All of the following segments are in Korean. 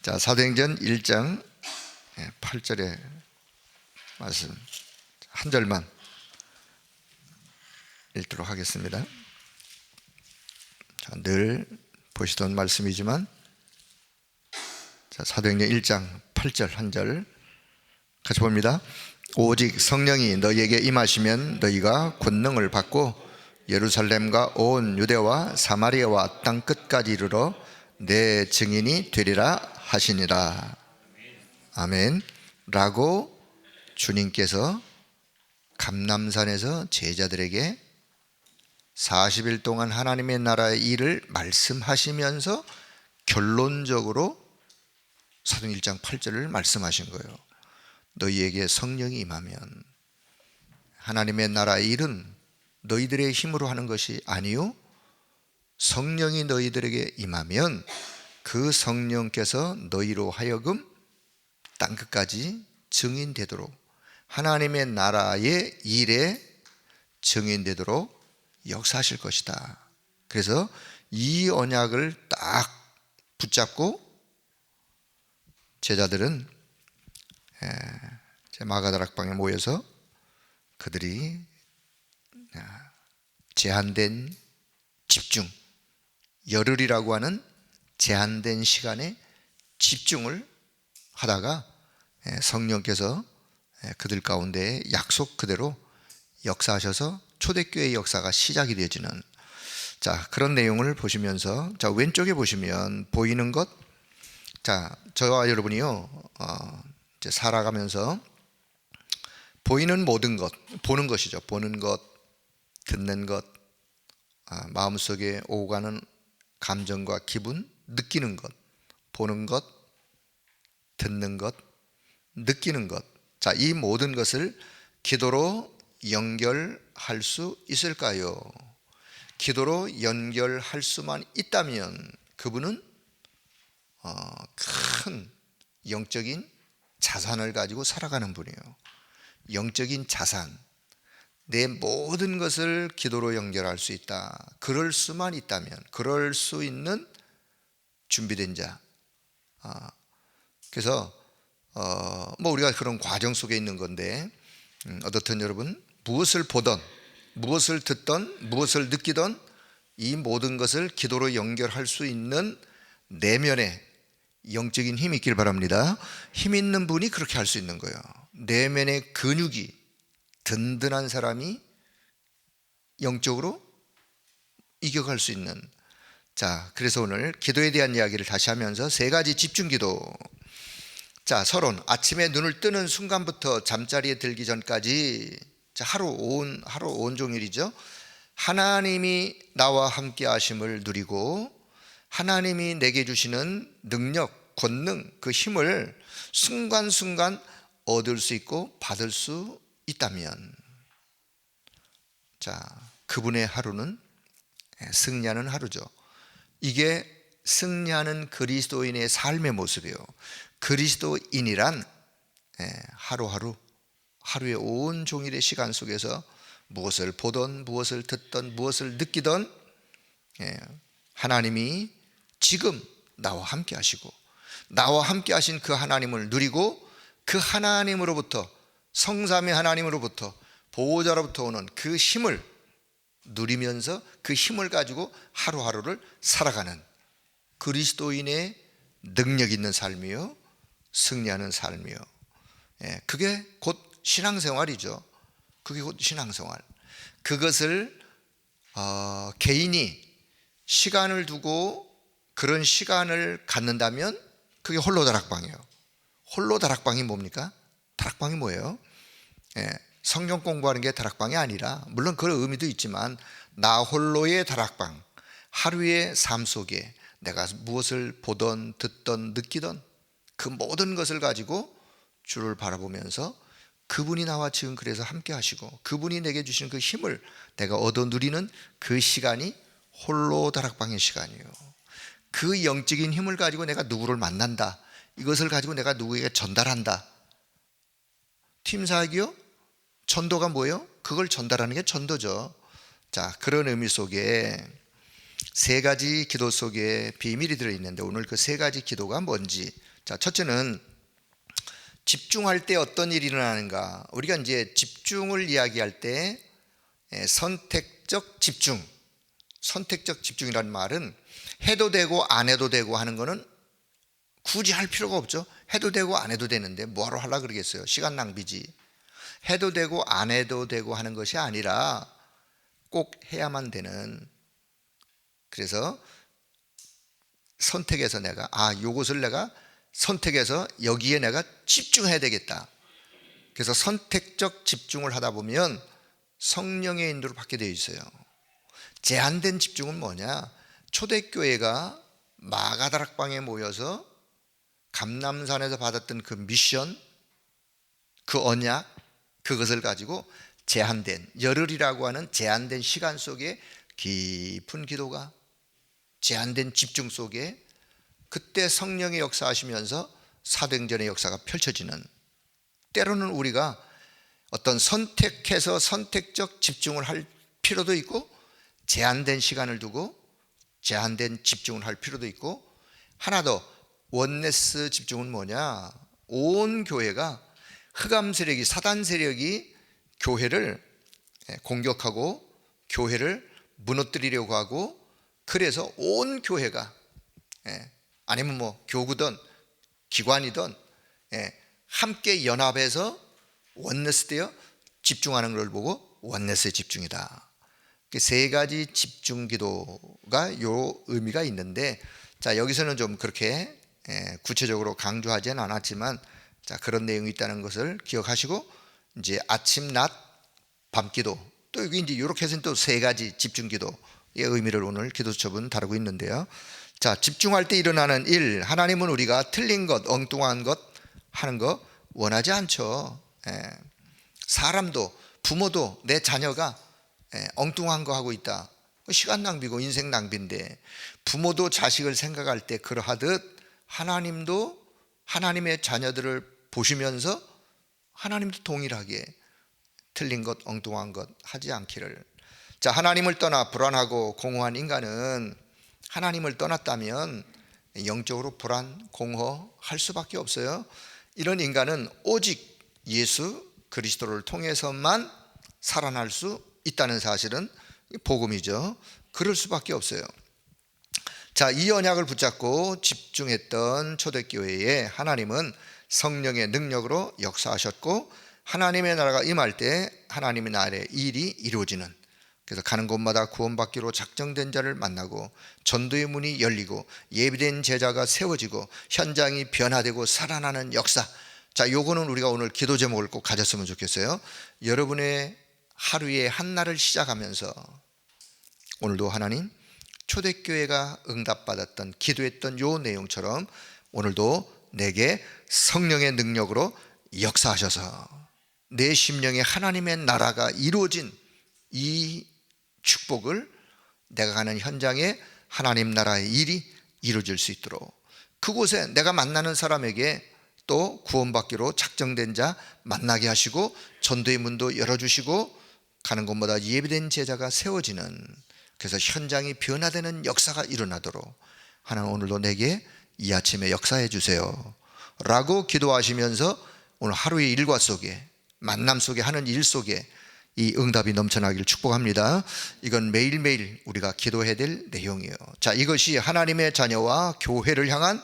자, 사도행전 1장 8절의 말씀 한 절만 읽도록 하겠습니다. 자, 늘 보시던 말씀이지만 자, 사도행전 1장 8절 한 절 같이 봅니다. 오직 성령이 너희에게 임하시면 너희가 권능을 받고 예루살렘과 온 유대와 사마리아와 땅 끝까지 이르러 내 증인이 되리라 하시니라. 아멘. 라고 주님께서 감람산에서 제자들에게 40일 동안 하나님의 나라의 일을 말씀하시면서 결론적으로 사도행전 1장 8절을 말씀하신 거예요. 너희에게 성령이 임하면 하나님의 나라의 일은 너희들의 힘으로 하는 것이 아니요 성령이 너희들에게 임하면 그 성령께서 너희로 하여금 땅끝까지 증인되도록 하나님의 나라의 일에 증인되도록 역사하실 것이다. 그래서 이 언약을 딱 붙잡고 제자들은 마가다락방에 모여서 그들이 제한된 집중, 열흘이라고 하는 제한된 시간에 집중을 하다가 성령께서 그들 가운데 약속 그대로 역사하셔서 초대교회의 역사가 시작이 되어지는 자, 그런 내용을 보시면서 자, 왼쪽에 보시면 보이는 것, 자, 저와 여러분이요 이제 살아가면서 보이는 모든 것, 보는 것이죠. 보는 것, 듣는 것, 마음속에 오고 가는 감정과 기분, 느끼는 것, 보는 것, 듣는 것, 느끼는 것. 자, 이 모든 것을 기도로 연결할 수 있을까요? 기도로 연결할 수만 있다면 그분은 큰 영적인 자산을 가지고 살아가는 분이에요. 영적인 자산, 내 모든 것을 기도로 연결할 수 있다. 그럴 수만 있다면, 그럴 수 있는 준비된 자. 그래서 뭐 우리가 그런 과정 속에 있는 건데 어떻든 여러분 무엇을 보던, 무엇을 듣던, 무엇을 느끼던 이 모든 것을 기도로 연결할 수 있는 내면에 영적인 힘이 있길 바랍니다. 힘 있는 분이 그렇게 할 수 있는 거예요. 내면의 근육이 든든한 사람이 영적으로 이겨갈 수 있는. 자, 그래서 오늘 기도에 대한 이야기를 다시 하면서 세 가지 집중 기도. 자, 서론 아침에 눈을 뜨는 순간부터 잠자리에 들기 전까지 자, 하루 온종일이죠. 하나님이 나와 함께 하심을 누리고 하나님이 내게 주시는 능력, 권능, 그 힘을 순간순간 얻을 수 있고 받을 수 있다면 자, 그분의 하루는 승리하는 하루죠. 이게 승리하는 그리스도인의 삶의 모습이에요. 그리스도인이란 하루의 온종일의 시간 속에서 무엇을 보던 무엇을 듣던 무엇을 느끼던 하나님이 지금 나와 함께 하시고 나와 함께 하신 그 하나님을 누리고 그 하나님으로부터 성삼위 하나님으로부터 보호자로부터 오는 그 힘을 누리면서 그 힘을 가지고 하루하루를 살아가는 그리스도인의 능력 있는 삶이요 승리하는 삶이요 그게 곧 신앙생활이죠. 그게 곧 신앙생활. 그것을 개인이 시간을 두고 그런 시간을 갖는다면 그게 홀로 다락방이에요. 홀로 다락방이 뭡니까? 다락방이 뭐예요? 성경 공부하는 게 다락방이 아니라 물론 그런 의미도 있지만 나 홀로의 다락방, 하루의 삶 속에 내가 무엇을 보던 듣던 느끼던 그 모든 것을 가지고 주를 바라보면서 그분이 나와 지금 그래서 함께 하시고 그분이 내게 주시는 그 힘을 내가 얻어 누리는 그 시간이 홀로 다락방의 시간이에요. 그 영적인 힘을 가지고 내가 누구를 만난다. 이것을 가지고 내가 누구에게 전달한다. 팀사역이요? 전도가 뭐예요? 그걸 전달하는 게 전도죠. 자, 그런 의미 속에 세 가지 기도 속에 비밀이 들어있는데 오늘 그 세 가지 기도가 뭔지. 자, 첫째는 집중할 때 어떤 일이 일어나는가. 우리가 이제 집중을 이야기할 때 선택적 집중, 선택적 집중이라는 말은 해도 되고 안 해도 되고 하는 거는 굳이 할 필요가 없죠. 해도 되고 안 해도 되는데 뭐하러 하려고 그러겠어요. 시간 낭비지. 해도 되고 안 해도 되고 하는 것이 아니라 꼭 해야만 되는, 그래서 선택해서 내가 요것을 내가 선택해서 여기에 내가 집중해야 되겠다. 그래서 선택적 집중을 하다 보면 성령의 인도를 받게 되어 있어요. 제한된 집중은 뭐냐? 초대교회가 마가다락방에 모여서 감람산에서 받았던 그 미션, 그 언약, 그것을 가지고 제한된, 열흘이라고 하는 제한된 시간 속에 깊은 기도가, 제한된 집중 속에 그때 성령의 역사하시면서 사도행전의 역사가 펼쳐지는, 때로는 우리가 어떤 선택해서 선택적 집중을 할 필요도 있고 제한된 시간을 두고 제한된 집중을 할 필요도 있고, 하나 더 원네스 집중은 뭐냐? 온 교회가 흑암 세력이, 사단 세력이 교회를 공격하고 교회를 무너뜨리려고 하고, 그래서 온 교회가 아니면 뭐 교구든 기관이든 함께 연합해서 원네스 되어 집중하는 걸 보고 원네스의 집중이다. 세 가지 집중 기도가 요 의미가 있는데, 자, 여기서는 좀 그렇게 구체적으로 강조하지는 않았지만, 자, 그런 내용이 있다는 것을 기억하시고, 이제 아침, 낮, 밤 기도, 또 여기 이제 이렇게 해서 또 세 가지 집중 기도의 의미를 오늘 기도수첩은 다루고 있는데요. 자, 집중할 때 일어나는 일, 하나님은 우리가 틀린 것, 엉뚱한 것 하는 거 원하지 않죠. 사람도, 부모도 내 자녀가 엉뚱한 거 하고 있다, 시간 낭비고 인생 낭비인데, 부모도 자식을 생각할 때 그러하듯 하나님도 하나님의 자녀들을 보시면서 하나님도 동일하게 틀린 것, 엉뚱한 것 하지 않기를. 자, 하나님을 떠나 불안하고 공허한 인간은 하나님을 떠났다면 영적으로 불안, 공허할 수밖에 없어요. 이런 인간은 오직 예수 그리스도를 통해서만 살아날 수 있다는 사실은 복음이죠. 그럴 수밖에 없어요. 자, 이 언약을 붙잡고 집중했던 초대교회에 하나님은 성령의 능력으로 역사하셨고, 하나님의 나라가 임할 때 하나님의 나라의 일이 이루어지는, 그래서 가는 곳마다 구원받기로 작정된 자를 만나고 전도의 문이 열리고 예비된 제자가 세워지고 현장이 변화되고 살아나는 역사. 자, 요거는 우리가 오늘 기도 제목을 꼭 가졌으면 좋겠어요. 여러분의 하루의 한 날을 시작하면서 오늘도 하나님, 초대교회가 응답받았던, 기도했던 요 내용처럼 오늘도 내게 성령의 능력으로 역사하셔서 내 심령에 하나님의 나라가 이루어진 이 축복을 내가 가는 현장에 하나님 나라의 일이 이루어질 수 있도록, 그곳에 내가 만나는 사람에게 또 구원받기로 작정된 자 만나게 하시고 전도의 문도 열어주시고 가는 곳마다 예비된 제자가 세워지는, 그래서 현장이 변화되는 역사가 일어나도록 하나님 오늘도 내게 이 아침에 역사해 주세요 라고 기도하시면서 오늘 하루의 일과 속에, 만남 속에, 하는 일 속에 이 응답이 넘쳐나기를 축복합니다. 이건 매일매일 우리가 기도해야 될 내용이에요. 자, 이것이 하나님의 자녀와 교회를 향한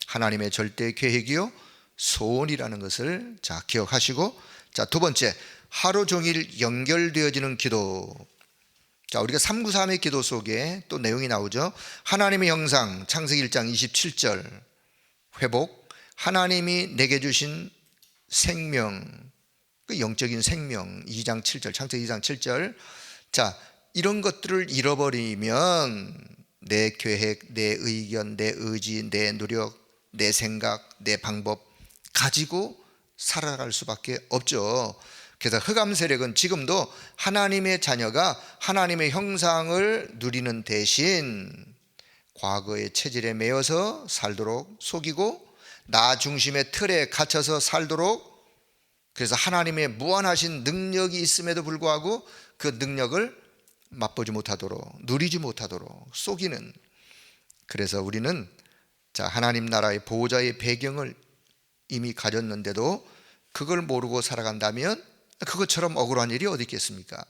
하나님의 절대 계획이요 소원이라는 것을 자 기억하시고, 자, 두 번째, 하루 종일 연결되어지는 기도. 자, 우리가 393의 기도 속에 또 내용이 나오죠. 하나님의 형상, 창세기 1장 27절 회복, 하나님이 내게 주신 생명, 그 영적인 생명 2장 7절, 창세기 2장 7절. 자, 이런 것들을 잃어버리면 내 계획, 내 의견, 내 의지, 내 노력, 내 생각, 내 방법 가지고 살아갈 수밖에 없죠. 그래서 흑암 세력은 지금도 하나님의 자녀가 하나님의 형상을 누리는 대신 과거의 체질에 매여서 살도록 속이고 나 중심의 틀에 갇혀서 살도록, 그래서 하나님의 무한하신 능력이 있음에도 불구하고 그 능력을 맛보지 못하도록, 누리지 못하도록 속이는. 그래서 우리는 하나님 나라의 보호자의 배경을 이미 가졌는데도 그걸 모르고 살아간다면 그것처럼 억울한 일이 어디 있겠습니까?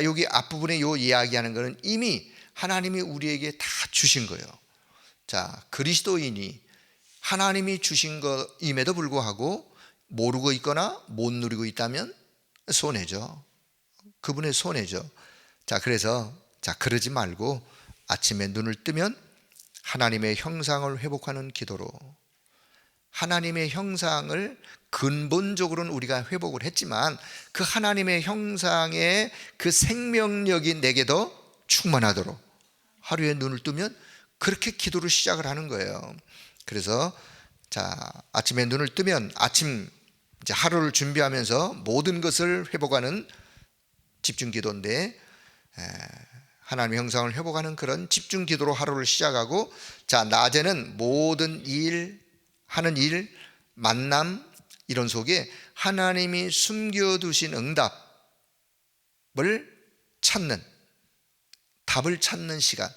여기 앞부분에 요 이야기하는 것은 이미 하나님이 우리에게 다 주신 거예요. 그리스도인이 하나님이 주신 것임에도 불구하고 모르고 있거나 못 누리고 있다면 손해죠. 그분의 손해죠. 그래서 그러지 말고 아침에 눈을 뜨면 하나님의 형상을 회복하는 기도로, 하나님의 형상을 근본적으로는 우리가 회복을 했지만 그 하나님의 형상의 그 생명력이 내게도 충만하도록 하루에 눈을 뜨면 그렇게 기도를 시작을 하는 거예요. 그래서 아침에 눈을 뜨면 아침 하루를 준비하면서 모든 것을 회복하는 집중 기도인데, 하나님의 형상을 회복하는 그런 집중 기도로 하루를 시작하고, 낮에는 모든 일, 하는 일, 만남 이런 속에 하나님이 숨겨두신 응답을 찾는, 답을 찾는 시간,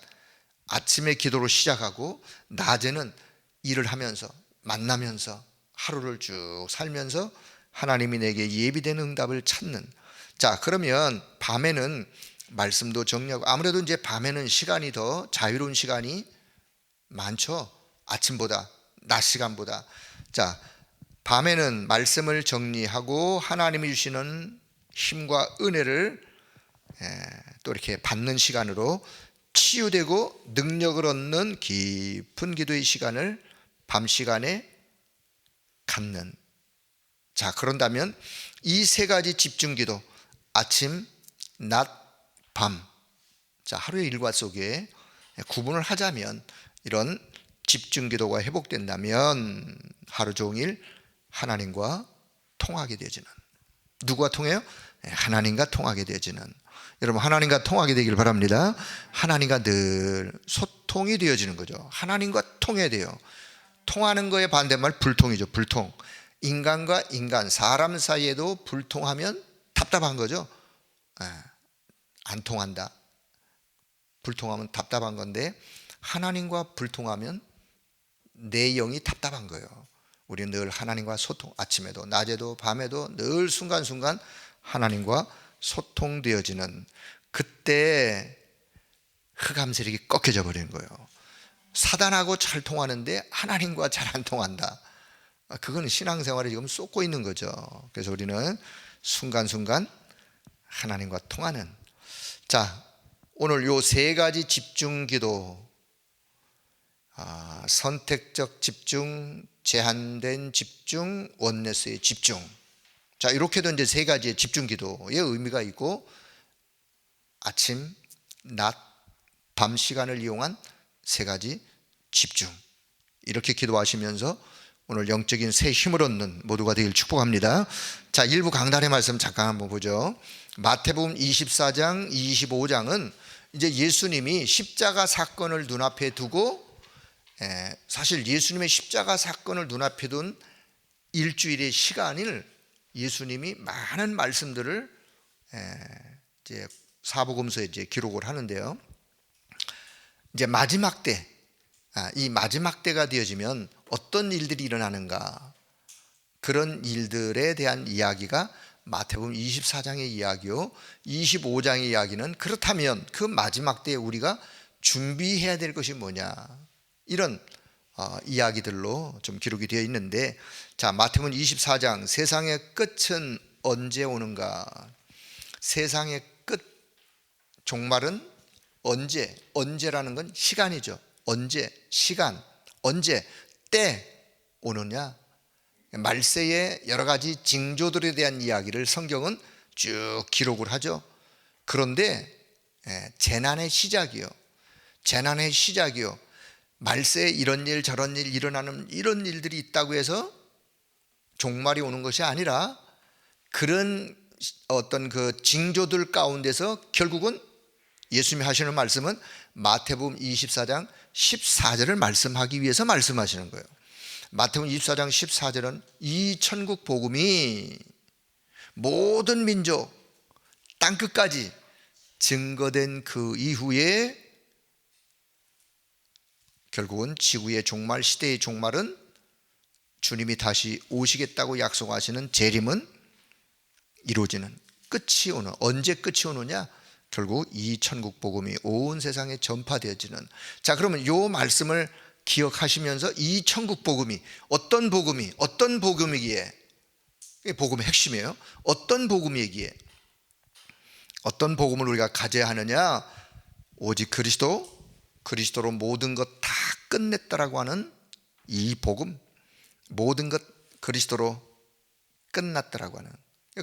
아침에 기도로 시작하고 낮에는 일을 하면서 만나면서 하루를 쭉 살면서 하나님이 내게 예비된 응답을 찾는. 그러면 밤에는 말씀도 정리하고, 아무래도 이제 밤에는 시간이 더 자유로운 시간이 많죠. 아침보다, 낮 시간보다. 밤에는 말씀을 정리하고 하나님이 주시는 힘과 은혜를 또 이렇게 받는 시간으로 치유되고 능력을 얻는 깊은 기도의 시간을 밤 시간에 갖는. 그런다면 이 세 가지 집중 기도, 아침, 낮, 밤, 하루의 일과 속에 구분을 하자면 이런 집중 기도가 회복된다면 하루 종일 하나님과 통하게 되지는. 누구와 통해요? 하나님과 통하게 되지는. 여러분, 하나님과 통하게 되길 바랍니다. 하나님과 늘 소통이 되어지는 거죠. 하나님과 통해야 돼요. 통하는 거의 반대말 불통이죠. 불통. 인간과 인간, 사람 사이에도 불통하면 답답한 거죠. 안 통한다. 불통하면 답답한 건데, 하나님과 불통하면 내 영이 답답한 거예요. 우리는 늘 하나님과 소통, 아침에도 낮에도 밤에도 늘 순간순간 하나님과 소통되어지는, 그때 흑암 세력이 꺾여져 버리는 거예요. 사단하고 잘 통하는데 하나님과 잘 안 통한다. 그건 신앙생활에 지금 쏟고 있는 거죠. 그래서 우리는 순간순간 하나님과 통하는. 오늘 요 세 가지 집중 기도, 선택적 집중, 제한된 집중, 원네스의 집중. 이렇게도 이제 세 가지의 집중 기도의 의미가 있고, 아침, 낮, 밤 시간을 이용한 세 가지 집중. 이렇게 기도하시면서 오늘 영적인 새 힘을 얻는 모두가 되길 축복합니다. 일부 강단의 말씀 잠깐 한번 보죠. 마태복음 24장, 25장은 이제 예수님이 십자가 사건을 눈앞에 두고, 사실 예수님의 십자가 사건을 눈앞에 둔 일주일의 시간을 예수님이 많은 말씀들을 이제 사복음서에 이제 기록을 하는데요. 이제 마지막 때, 이 마지막 때가 되어지면 어떤 일들이 일어나는가, 그런 일들에 대한 이야기가 마태복음 24장의 이야기요, 25장의 이야기는 그렇다면 그 마지막 때에 우리가 준비해야 될 것이 뭐냐, 이런 이야기들로 좀 기록이 되어 있는데, 마태복음 24장, 세상의 끝은 언제 오는가. 세상의 끝, 종말은 언제, 언제라는 건 시간이죠. 언제, 시간, 언제, 때 오느냐. 말세의 여러 가지 징조들에 대한 이야기를 성경은 쭉 기록을 하죠. 그런데 재난의 시작이요, 재난의 시작이요, 말세에 이런 일 저런 일 일어나는 이런 일들이 있다고 해서 종말이 오는 것이 아니라, 그런 어떤 그 징조들 가운데서 결국은 예수님이 하시는 말씀은 마태복음 24장 14절을 말씀하기 위해서 말씀하시는 거예요. 마태복음 24장 14절은 이 천국 복음이 모든 민족 땅끝까지 증거된 그 이후에 결국은 지구의 종말, 시대의 종말은 주님이 다시 오시겠다고 약속하시는 재림은 이루어지는, 끝이 오는, 언제 끝이 오느냐? 결국 이 천국 복음이 온 세상에 전파되어지는. 자, 그러면 이 말씀을 기억하시면서 이 천국 복음이 어떤 복음이기에, 이게 복음의 핵심이에요. 어떤 복음이기에, 어떤 복음을 우리가 가져야 하느냐? 오직 그리스도로 모든 것 다 끝냈다라고 하는 이 복음, 모든 것 그리스도로 끝났다라고 하는,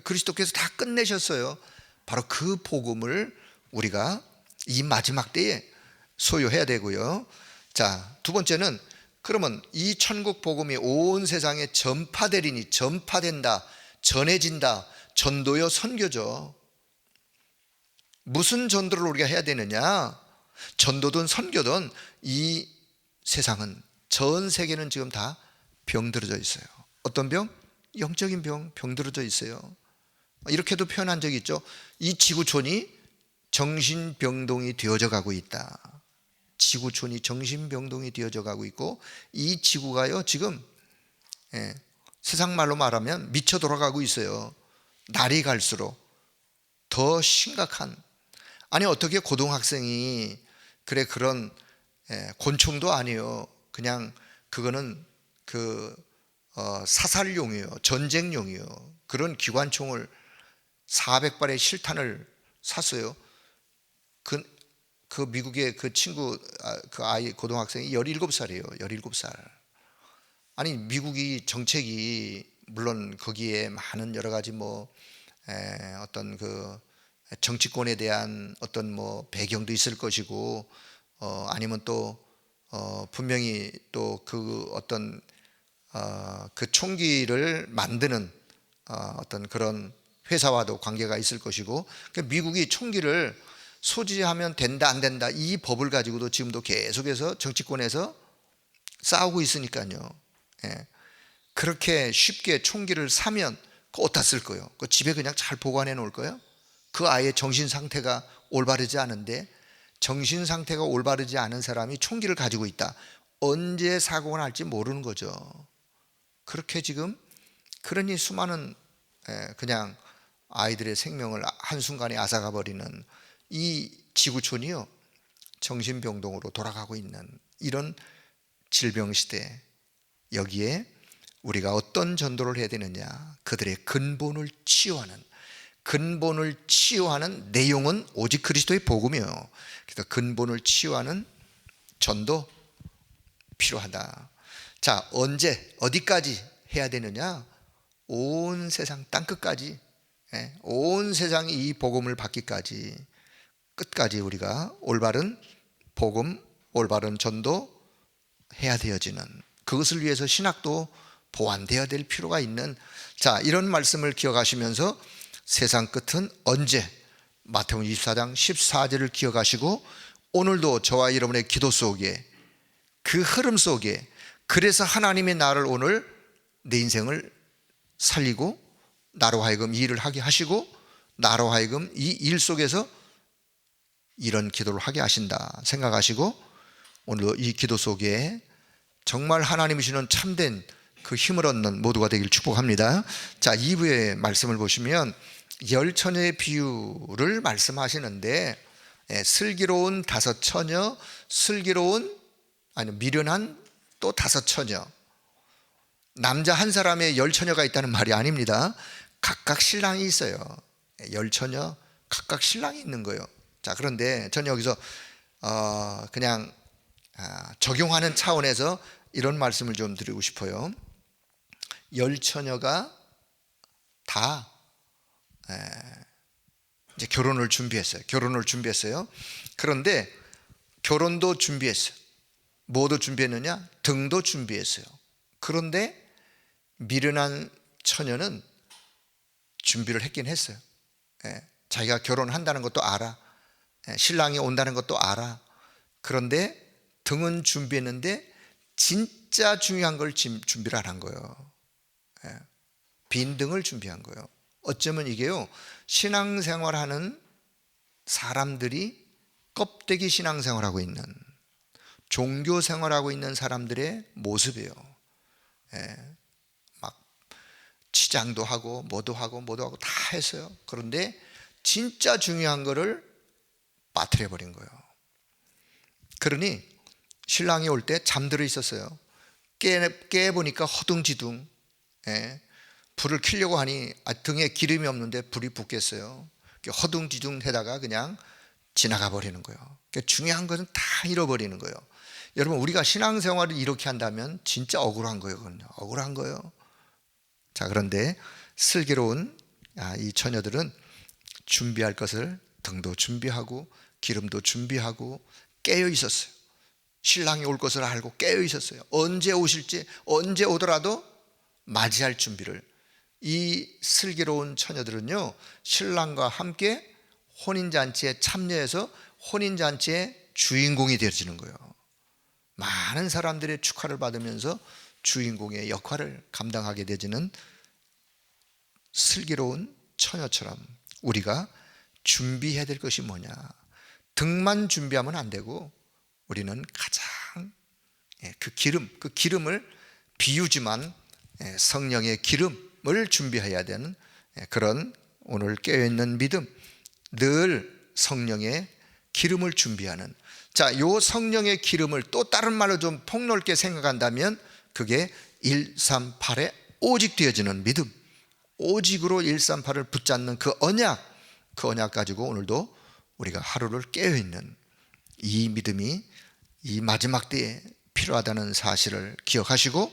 그리스도께서 다 끝내셨어요. 바로 그 복음을 우리가 이 마지막 때에 소유해야 되고요. 자, 두 번째는, 그러면 이 천국 복음이 온 세상에 전파되리니, 전파된다, 전해진다, 전도요, 선교죠. 무슨 전도를 우리가 해야 되느냐? 전도든 선교든 이 세상은, 전 세계는 지금 다 병들어져 있어요. 어떤 병? 영적인 병들어져 있어요. 이렇게도 표현한 적이 있죠. 이 지구촌이 정신병동이 되어져 가고 있다. 지구촌이 정신병동이 되어져 가고 있고, 이 지구가요 지금 세상 말로 말하면 미쳐 돌아가고 있어요. 날이 갈수록 더 심각한, 아니 어떻게 고등학생이 그런 곤충도 아니에요. 그냥 그거는 사살용이에요. 전쟁용이에요. 그런 기관총을 400발의 실탄을 샀어요. 그 미국의 그 친구, 그 아이, 고등학생이 17살이에요. 17살. 아니 미국이 정책이, 물론 거기에 많은 여러 가지 어떤 그 정치권에 대한 어떤 배경도 있을 것이고, 아니면 또 분명히 또 그 어떤 그 총기를 만드는 어떤 그런 회사와도 관계가 있을 것이고, 미국이 총기를 소지하면 된다 안 된다, 이 법을 가지고도 지금도 계속해서 정치권에서 싸우고 있으니까요. 그렇게 쉽게 총기를 사면 어디다 쓸 거예요? 그 집에 그냥 잘 보관해 놓을 거예요? 그 아이의 정신 상태가 올바르지 않은데, 정신 상태가 올바르지 않은 사람이 총기를 가지고 있다, 언제 사고가 날지 모르는 거죠. 그렇게 지금, 그러니 수많은 그냥 아이들의 생명을 한순간에 앗아가 버리는 이 지구촌이요, 정신병동으로 돌아가고 있는 이런 질병시대, 여기에 우리가 어떤 전도를 해야 되느냐? 그들의 근본을 치유하는 내용은 오직 그리스도의 복음이에요. 그래서 근본을 치유하는 전도 필요하다. 자, 언제 어디까지 해야 되느냐? 온 세상 땅끝까지, 온 세상이 이 복음을 받기까지, 끝까지 우리가 올바른 복음, 올바른 전도 해야 되어지는, 그것을 위해서 신학도 보완되어야 될 필요가 있는, 자, 이런 말씀을 기억하시면서 세상 끝은 언제, 마태복음 24장 14절을 기억하시고, 오늘도 저와 여러분의 기도 속에, 그 흐름 속에, 그래서 하나님의 나를 오늘 내 인생을 살리고 나로 하여금 이 일을 하게 하시고, 나로 하여금 이 일 속에서 이런 기도를 하게 하신다 생각하시고, 오늘도 이 기도 속에 정말 하나님이 주시는 참된 그 힘을 얻는 모두가 되길 축복합니다. 자, 2부의 말씀을 보시면 열 처녀의 비유를 말씀하시는데, 슬기로운 5처녀, 미련한 또 5처녀, 남자 한 사람의 10처녀가 있다는 말이 아닙니다. 각각 신랑이 있어요. 10처녀 각각 신랑이 있는 거예요. 자, 그런데 저는 여기서 그냥 적용하는 차원에서 이런 말씀을 좀 드리고 싶어요. 10처녀가 다 이제 결혼을 준비했어요. 그런데 결혼도 준비했어요. 뭐도 준비했느냐? 등도 준비했어요. 그런데 미련한 처녀는 준비를 했긴 했어요. 자기가 결혼한다는 것도 알아. 신랑이 온다는 것도 알아. 그런데 등은 준비했는데 진짜 중요한 걸 준비를 안 한 거예요. 빈 등을 준비한 거예요. 어쩌면 이게요, 신앙생활하는 사람들이 껍데기 신앙생활하고 있는, 종교생활하고 있는 사람들의 모습이에요. 막 치장도 하고 뭐도 하고 다 했어요. 그런데 진짜 중요한 거를 빠뜨려 버린 거예요. 그러니 신랑이 올 때 잠들어 있었어요. 깨보니까 허둥지둥, 불을 켜려고 하니 등에 기름이 없는데 불이 붙겠어요. 허둥지둥 하다가 그냥 지나가 버리는 거예요. 그러니까 중요한 것은 다 잃어버리는 거예요. 여러분, 우리가 신앙생활을 이렇게 한다면 진짜 억울한 거예요. 억울한 거예요. 자, 그런데 슬기로운 이 처녀들은 준비할 것을 등도 준비하고 기름도 준비하고 깨어 있었어요. 신랑이 올 것을 알고 깨어 있었어요. 언제 오실지, 언제 오더라도 맞이할 준비를. 이 슬기로운 처녀들은요, 신랑과 함께 혼인잔치에 참여해서 혼인잔치의 주인공이 되어지는 거예요. 많은 사람들의 축하를 받으면서 주인공의 역할을 감당하게 되지는 슬기로운 처녀처럼 우리가 준비해야 될 것이 뭐냐. 등만 준비하면 안 되고 우리는 가장 그 기름을 비우지만 성령의 기름을 준비해야 되는 그런 오늘 깨어있는 믿음, 늘 성령의 기름을 준비하는. 자, 요 성령의 기름을 또 다른 말로 좀 폭넓게 생각한다면 그게 138에 오직 되어지는 믿음, 오직으로 138을 붙잡는 그 언약 가지고 오늘도 우리가 하루를 깨어있는 이 믿음이 이 마지막 때에 필요하다는 사실을 기억하시고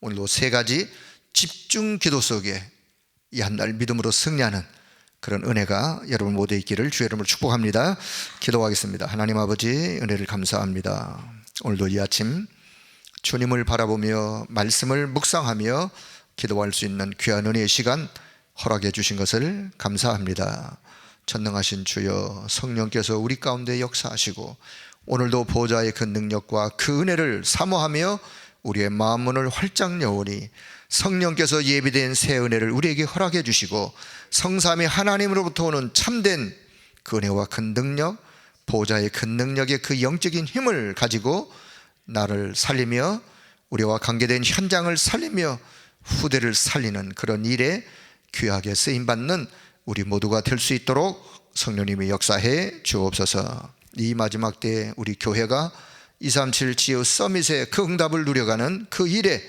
오늘도 세 가지 집중 기도 속에 이 한 날 믿음으로 승리하는 그런 은혜가 여러분 모두에 있기를 주의 이름으로 축복합니다. 기도하겠습니다. 하나님 아버지, 은혜를 감사합니다. 오늘도 이 아침 주님을 바라보며 말씀을 묵상하며 기도할 수 있는 귀한 은혜의 시간 허락해 주신 것을 감사합니다. 전능하신 주여, 성령께서 우리 가운데 역사하시고 오늘도 보좌의 그 능력과 그 은혜를 사모하며 우리의 마음 문을 활짝 여오니 성령께서 예비된 새 은혜를 우리에게 허락해 주시고 성삼위 하나님으로부터 오는 참된 그 은혜와 큰 능력, 보좌의 큰 능력의 그 영적인 힘을 가지고 나를 살리며 우리와 관계된 현장을 살리며 후대를 살리는 그런 일에 귀하게 쓰임받는 우리 모두가 될 수 있도록 성령님이 역사해 주옵소서. 이 마지막 때에 우리 교회가 237 지역 서밋의 그 응답을 누려가는 그 일에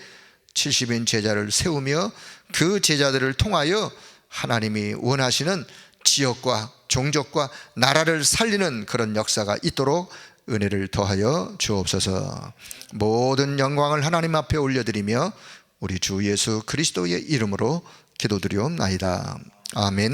70인 제자를 세우며 그 제자들을 통하여 하나님이 원하시는 지역과 종족과 나라를 살리는 그런 역사가 있도록 은혜를 더하여 주옵소서. 모든 영광을 하나님 앞에 올려드리며 우리 주 예수 그리스도의 이름으로 기도드리옵나이다. 아멘.